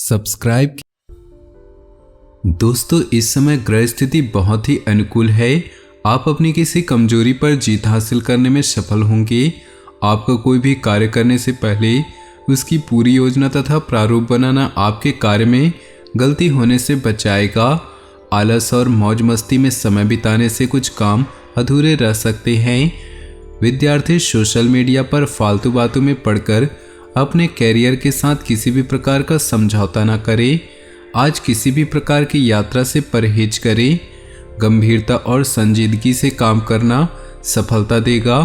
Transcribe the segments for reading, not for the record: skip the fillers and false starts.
Subscribe. दोस्तों, इस समय ग्रह स्थिति बहुत ही अनुकूल है। आप अपनी किसी कमजोरी पर जीत हासिल करने में सफल होंगे। आपका कोई भी कार्य करने से पहले उसकी पूरी योजना तथा प्रारूप बनाना आपके कार्य में गलती होने से बचाएगा। आलस और मौज मस्ती में समय बिताने से कुछ काम अधूरे रह सकते हैं। विद्यार्थी सोशल मीडिया पर फालतू बातों में पड़कर अपने कैरियर के साथ किसी भी प्रकार का समझौता न करें। आज किसी भी प्रकार की यात्रा से परहेज करें। गंभीरता और संजीदगी से काम करना सफलता देगा।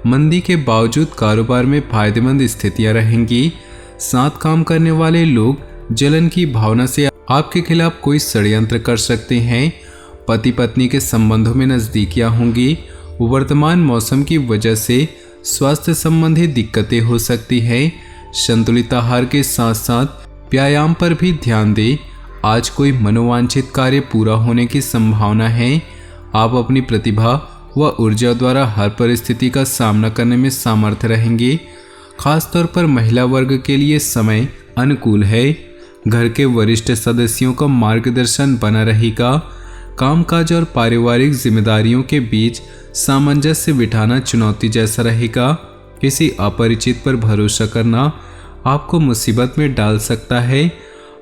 मंदी के बावजूद कारोबार में फायदेमंद स्थितियां रहेंगी। साथ काम करने वाले लोग जलन की भावना से आपके खिलाफ कोई षड्यंत्र कर सकते हैं। पति पत्नी के संबंधों में नजदीकियां होंगी। वर्तमान मौसम की वजह से स्वास्थ्य संबंधी दिक्कतें हो सकती हैं। संतुलित आहार के साथ साथ व्यायाम पर भी ध्यान दें। आज कोई मनोवांछित कार्य पूरा होने की संभावना है। आप अपनी प्रतिभा व ऊर्जा द्वारा हर परिस्थिति का सामना करने में सामर्थ्य रहेंगे। खासतौर पर महिला वर्ग के लिए समय अनुकूल है। घर के वरिष्ठ सदस्यों का मार्गदर्शन बना रहेगा। कामकाज और पारिवारिक जिम्मेदारियों के बीच सामंजस्य बिठाना चुनौती जैसा रहेगा। किसी अपरिचित पर भरोसा करना आपको मुसीबत में डाल सकता है।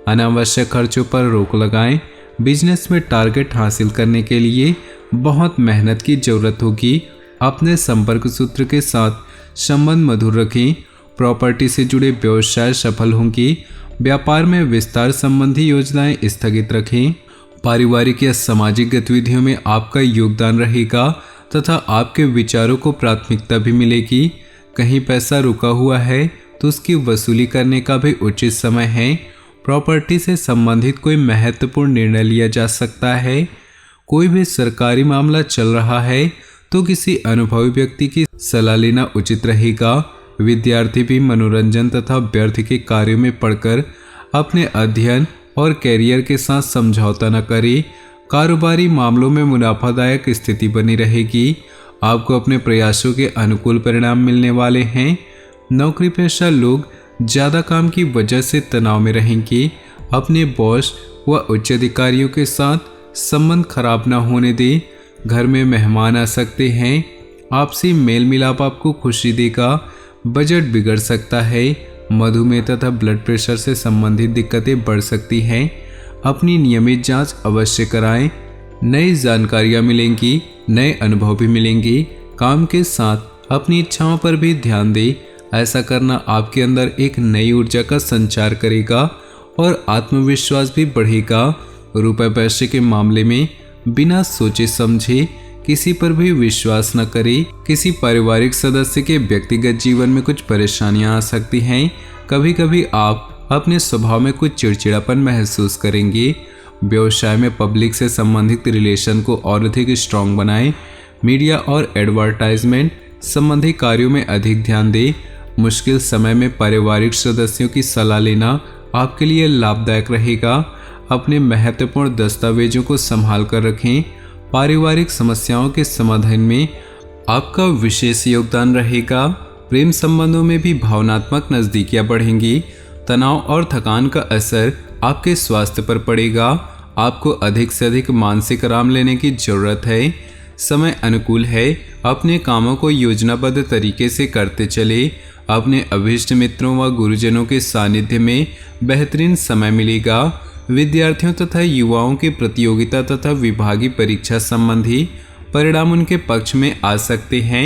अनावश्यक खर्चों पर रोक लगाएं। बिजनेस में टारगेट हासिल करने के लिए बहुत मेहनत की जरूरत होगी। अपने संपर्क सूत्र के साथ संबंध मधुर रखें। प्रॉपर्टी से जुड़े व्यवसाय सफल होंगे। व्यापार में विस्तार संबंधी योजनाएं स्थगित रखें। पारिवारिक या सामाजिक गतिविधियों में आपका योगदान रहेगा तथा आपके विचारों को प्राथमिकता भी मिलेगी। कहीं पैसा रुका हुआ है तो उसकी वसूली करने का भी उचित समय है। प्रॉपर्टी से संबंधित कोई महत्वपूर्ण निर्णय लिया जा सकता है। कोई भी सरकारी मामला चल रहा है तो किसी अनुभवी व्यक्ति की सलाह लेना उचित रहेगा। विद्यार्थी भी मनोरंजन तथा व्यर्थ के कार्यों में पड़कर अपने अध्ययन और कैरियर के साथ समझौता न करें। कारोबारी मामलों में मुनाफादायक स्थिति बनी रहेगी। आपको अपने प्रयासों के अनुकूल परिणाम मिलने वाले हैं। नौकरी पेशा लोग ज़्यादा काम की वजह से तनाव में रहेंगे। अपने बॉस व उच्च अधिकारियों के साथ संबंध खराब न होने दें। घर में मेहमान आ सकते हैं। आपसी मेल मिलाप आपको खुशी देगा। बजट बिगड़ सकता है। मधुमेह तथा ब्लड प्रेशर से संबंधित दिक्कतें बढ़ सकती हैं। अपनी नियमित जांच अवश्य कराएं। नई जानकारियां मिलेंगी, नए अनुभव भी मिलेंगे। काम के साथ अपनी इच्छाओं पर भी ध्यान दें। ऐसा करना आपके अंदर एक नई ऊर्जा का संचार करेगा और आत्मविश्वास भी बढ़ेगा। रुपए पैसे के मामले में बिना सोचे समझे किसी पर भी विश्वास न करें। किसी पारिवारिक सदस्य के व्यक्तिगत जीवन में कुछ परेशानियां आ सकती हैं। कभी कभी आप अपने स्वभाव में कुछ चिड़चिड़ापन महसूस करेंगे। व्यवसाय में पब्लिक से संबंधित रिलेशन को और अधिक स्ट्रॉन्ग बनाएं। मीडिया और एडवर्टाइजमेंट संबंधी कार्यों में अधिक ध्यान दें। मुश्किल समय में पारिवारिक सदस्यों की सलाह लेना आपके लिए लाभदायक रहेगा। अपने महत्वपूर्ण दस्तावेजों को संभाल कर रखें। पारिवारिक समस्याओं के समाधान में आपका विशेष योगदान रहेगा। प्रेम संबंधों में भी भावनात्मक नजदीकियां बढ़ेंगी। तनाव और थकान का असर आपके स्वास्थ्य पर पड़ेगा। आपको अधिक से अधिक मानसिक आराम लेने की जरूरत है। समय अनुकूल है। अपने कामों को योजनाबद्ध तरीके से करते चले। अपने अभीष्ट मित्रों व गुरुजनों के सानिध्य में बेहतरीन समय मिलेगा। विद्यार्थियों तथा युवाओं के प्रतियोगिता तथा विभागीय परीक्षा संबंधी परिणाम उनके पक्ष में आ सकते हैं।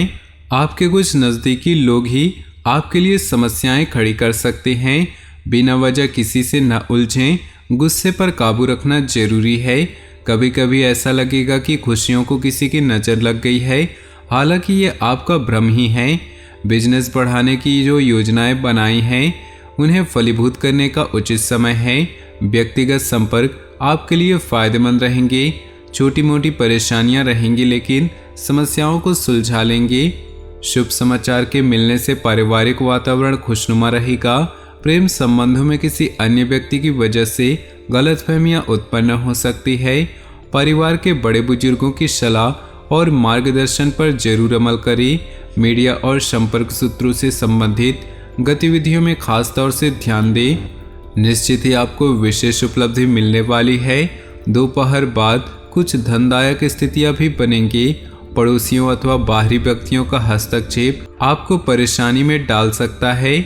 आपके कुछ नज़दीकी लोग ही आपके लिए समस्याएं खड़ी कर सकते हैं। बिना वजह किसी से न उलझें। गुस्से पर काबू रखना जरूरी है। कभी कभी ऐसा लगेगा कि खुशियों को किसी की नज़र लग गई है, हालांकि ये आपका भ्रम ही है। बिजनेस बढ़ाने की जो योजनाएं बनाई हैं उन्हें फलीभूत करने का उचित समय है। व्यक्तिगत संपर्क आपके लिए फायदेमंद रहेंगे। छोटी मोटी परेशानियां रहेंगी लेकिन समस्याओं को सुलझा लेंगे। शुभ समाचार के मिलने से पारिवारिक वातावरण खुशनुमा रहेगा। प्रेम संबंधों में किसी अन्य व्यक्ति की वजह से गलतफहमियां उत्पन्न हो सकती है। परिवार के बड़े बुजुर्गों की सलाह और मार्गदर्शन पर जरूर अमल करें। मीडिया और संपर्क सूत्रों से संबंधित गतिविधियों में खास तौर से ध्यान दें। निश्चित ही आपको विशेष उपलब्धि मिलने वाली है। दोपहर बाद कुछ धनदायक स्थितियां भी बनेंगी। पड़ोसियों अथवा बाहरी व्यक्तियों का हस्तक्षेप आपको परेशानी में डाल सकता है।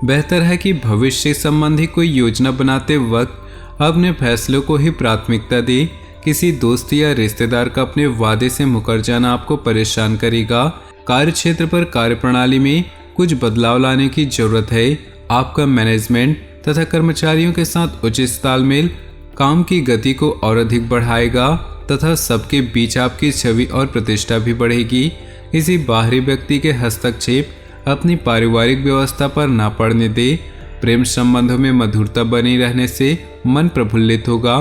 बेहतर है कि भविष्य संबंधी कोई योजना बनाते वक्त अपने फैसलों को ही प्राथमिकता दें। किसी दोस्त या रिश्तेदार का अपने वादे से मुकर जाना आपको परेशान करेगा। कार्यक्षेत्र पर कार्यप्रणाली में कुछ बदलाव लाने की जरूरत है। आपका मैनेजमेंट तथा कर्मचारियों के साथ उचित तालमेल काम की गति को और अधिक बढ़ाएगा तथा सबके बीच आपकी छवि और प्रतिष्ठा भी बढ़ेगी। किसी बाहरी व्यक्ति के हस्तक्षेप अपनी पारिवारिक व्यवस्था पर ना पड़ने दे। प्रेम संबंधों में मधुरता बनी रहने से मन प्रफुल्लित होगा।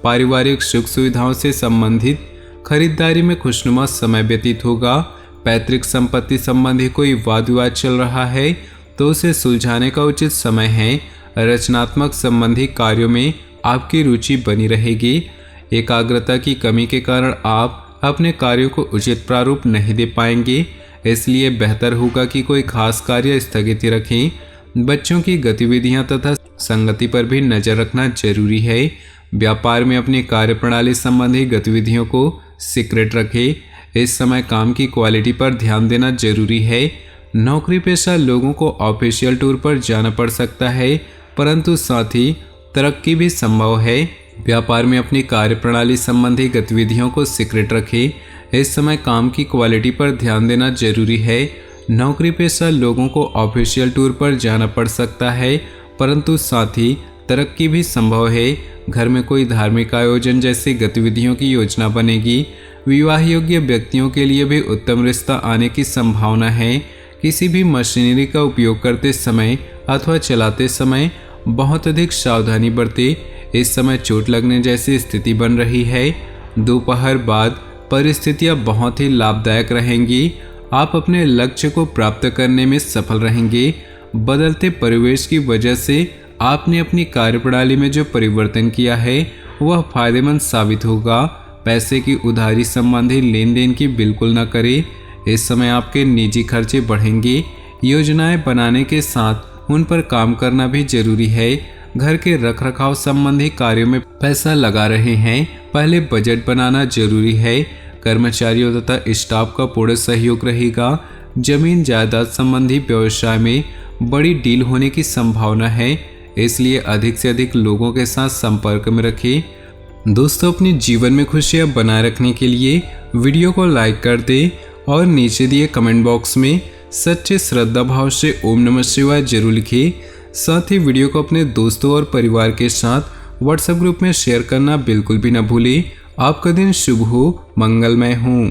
पारिवारिक सुख सुविधाओं से संबंधित खरीदारी में खुशनुमा समय व्यतीत होगा। पैतृक संपत्ति संबंधी कोई वाद विवाद चल रहा है तो उसे सुलझाने का उचित समय है। रचनात्मक संबंधी कार्यों में आपकी रुचि बनी रहेगी। एकाग्रता की कमी के कारण आप अपने कार्यों को उचित प्रारूप नहीं दे पाएंगे, इसलिए बेहतर होगा कि कोई खास कार्य स्थगित रखें। बच्चों की गतिविधियां तथा संगति पर भी नजर रखना जरूरी है। व्यापार में अपनी कार्यप्रणाली संबंधी गतिविधियों को सीक्रेट रखें। इस समय काम की क्वालिटी पर ध्यान देना जरूरी है। नौकरी पेशा लोगों को ऑफिशियल टूर पर जाना पड़ सकता है, परंतु साथ ही तरक्की भी संभव है। व्यापार में अपनी कार्यप्रणाली संबंधी गतिविधियों को सीक्रेट रखें। इस समय काम की क्वालिटी पर ध्यान देना जरूरी है। नौकरी पेशा लोगों को ऑफिशियल टूर पर जाना पड़ सकता है, परंतु साथ ही तरक्की भी संभव है। घर में कोई धार्मिक आयोजन जैसी गतिविधियों की योजना बनेगी। विवाह योग्य व्यक्तियों के लिए भी उत्तम रिश्ता आने की संभावना है। किसी भी मशीनरी का उपयोग करते समय अथवा चलाते समय बहुत अधिक सावधानी बरतें। इस समय चोट लगने जैसी स्थिति बन रही है। दोपहर बाद परिस्थितियां बहुत ही लाभदायक रहेंगी। आप अपने लक्ष्य को प्राप्त करने में सफल रहेंगे। बदलते परिवेश की वजह से आपने अपनी कार्यप्रणाली में जो परिवर्तन किया है वह फायदेमंद साबित होगा। पैसे की उधारी संबंधी लेन देन की बिल्कुल न करें। इस समय आपके निजी खर्चे बढ़ेंगे। योजनाएं बनाने के साथ उन पर काम करना भी जरूरी है। घर के रखरखाव संबंधी कार्यों में पैसा लगा रहे हैं, पहले बजट बनाना जरूरी है। कर्मचारियों तथा स्टाफ का पूर्ण सहयोग रहेगा। जमीन जायदाद संबंधी व्यवसाय में बड़ी डील होने की संभावना है, इसलिए अधिक से अधिक लोगों के साथ संपर्क में रखें। दोस्तों, अपने जीवन में खुशियां बनाए रखने के लिए वीडियो को लाइक कर दें और नीचे दिए कमेंट बॉक्स में सच्चे श्रद्धा भाव से ओम नमः शिवाय जरूर लिखिए। साथ ही वीडियो को अपने दोस्तों और परिवार के साथ व्हाट्सएप ग्रुप में शेयर करना बिल्कुल भी न भूलें। आपका दिन शुभ हो, मंगलमय हो।